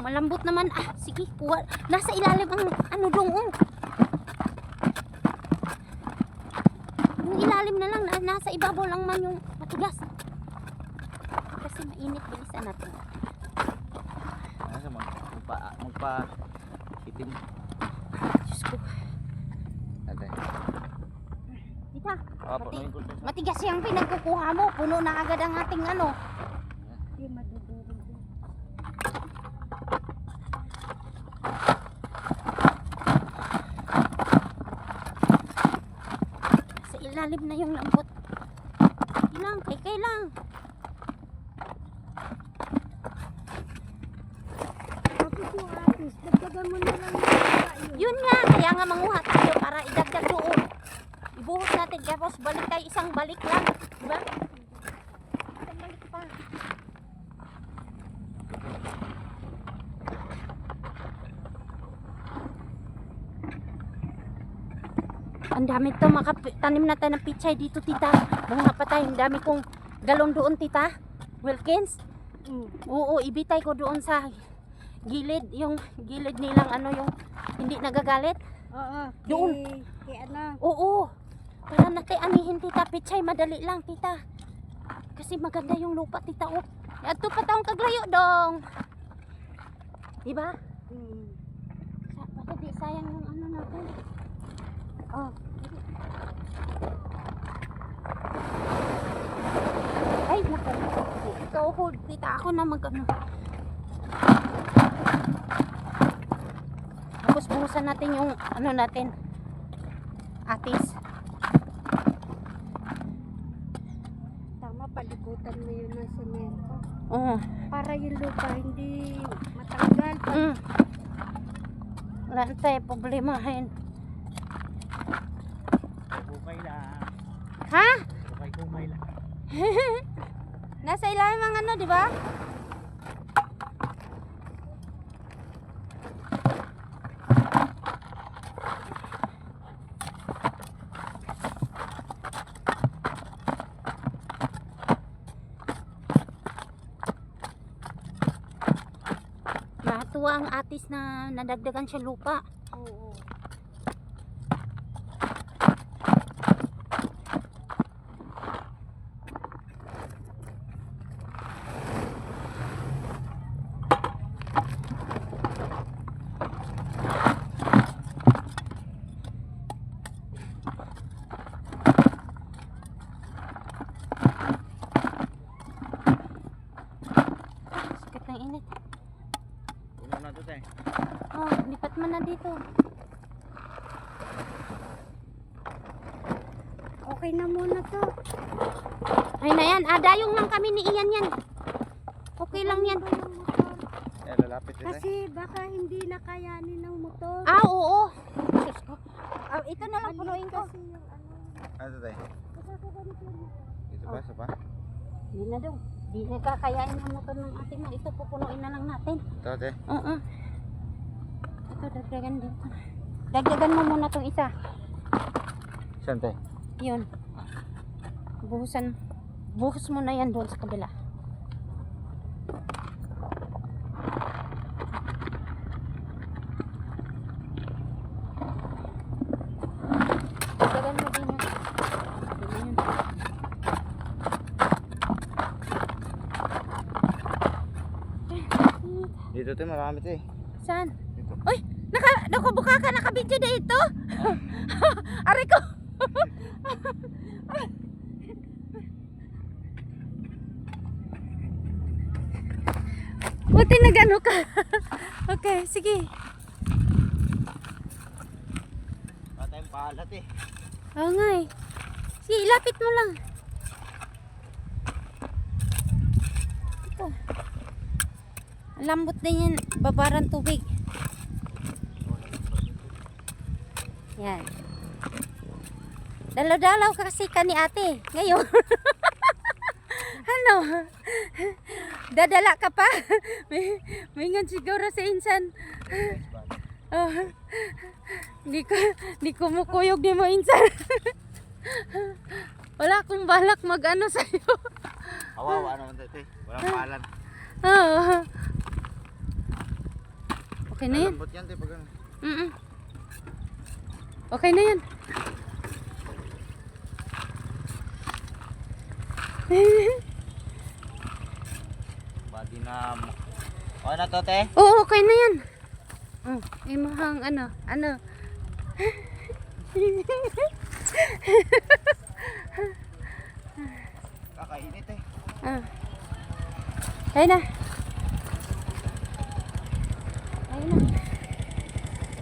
malambot naman. Ah, sige, kuha. Nasa ilalim ang ano dong, oh. Yung ilalim na lang, nasa ibabaw lang man yung matigas. Kasi mainit, bilisan natin. Nasa magpa-itim. Diyos ko. Ate. Tita, Punuin ko ito. matigas yung pinagkukuha mo. Puno na agad ang ating ano. Hindi madudurog. Sa ilalim na yung lambot. Ilang, kay lang. Tapos yung atis, dagdagan mo na lang yung Yun nga, kaya nga manguha tayo para idagdag doon. Ibuhos natin, tapos balik tayo, isang balik lang. Diba? Isang balik pa. Ang dami to, tanim na tayo ng pichay dito, tita. Bunga pa tayo, ang dami kong galon doon, tita. Wilkins. Oo, ibitay ko doon sa gilid, yung gilid nilang ano, yung hindi nagagalit. Oo, Doon. kay ano. Oo. Para na kay anihin, tita. Pichay, madali lang, tita. Kasi maganda yung lupa, tita. Oh. Ato pa taong kaglayo dong. Diba? Baka di sayang yung ano natin. Oh. Ay, naku. Ikaw, hold, tita. Ako na mag-ano. Tapos buhusan natin yung ano natin. Atis. Tama, palikutan mo yun ng semento. Oo. Para yung lupa hindi matanggal. Wala na tayo problemahin. Bukay lang. Ha? Bukay lang. Nasa ilalim ang ano, di ba? Natuwa ang atis na nadagdagan siya lupa. Oo. Sakit ng init. Puno na ito, te. Oh, lipat mo na dito. Okay na muna to. Ay na yan. Dayong lang kami ni Ian yan. Okay lang yan. Lalapit ito, te. Kasi baka hindi nakayanin ng motor. Oo. Diyos ko. Ito na lang punuin ko. Kasi yung ano. Ano ito, te? Ito ba? Isa pa? Hindi na daw. Hindi na kakayain ng motor ng ating na. Ito pupunuin na lang natin. Ito, te. Oo. Ito dagdagan dito. Dagdagan mo muna itong isa. Saan, te? Yun. Buhusan. Buhos mo na yan doon sa kabila. Dagdagan mo din yun. Dagdagan yun. Dito, te. Marami, te. Saan? Dito. Uy! Nakabuka ka, nakabidyo na ito. Aray ko. Buti nagano ka. Okay, sige. Wala tayong pahalat, eh. Oo nga eh. Sige, ilapit mo lang. Ito. Lambot din yan. Babaran tubig. Yan. Dalaw-dalaw kasi ka ni ate. Ngayon. Ano? Dadala ka pa? Mingon siguro sa insan. Oh. Di ko mukuyog di mo insan. Wala akong balak mag-ano sa'yo. Kawawa naman, te. Walang pahalan. Oh. Okay na yan. Lambot yan, te, pag ano. Mm-mm. Okay na yan. Body na. Okay na to, te? Oo, okay na yan. Oh, imahang ano. Kakainit, eh. Ah. Ayun na. Ayun na.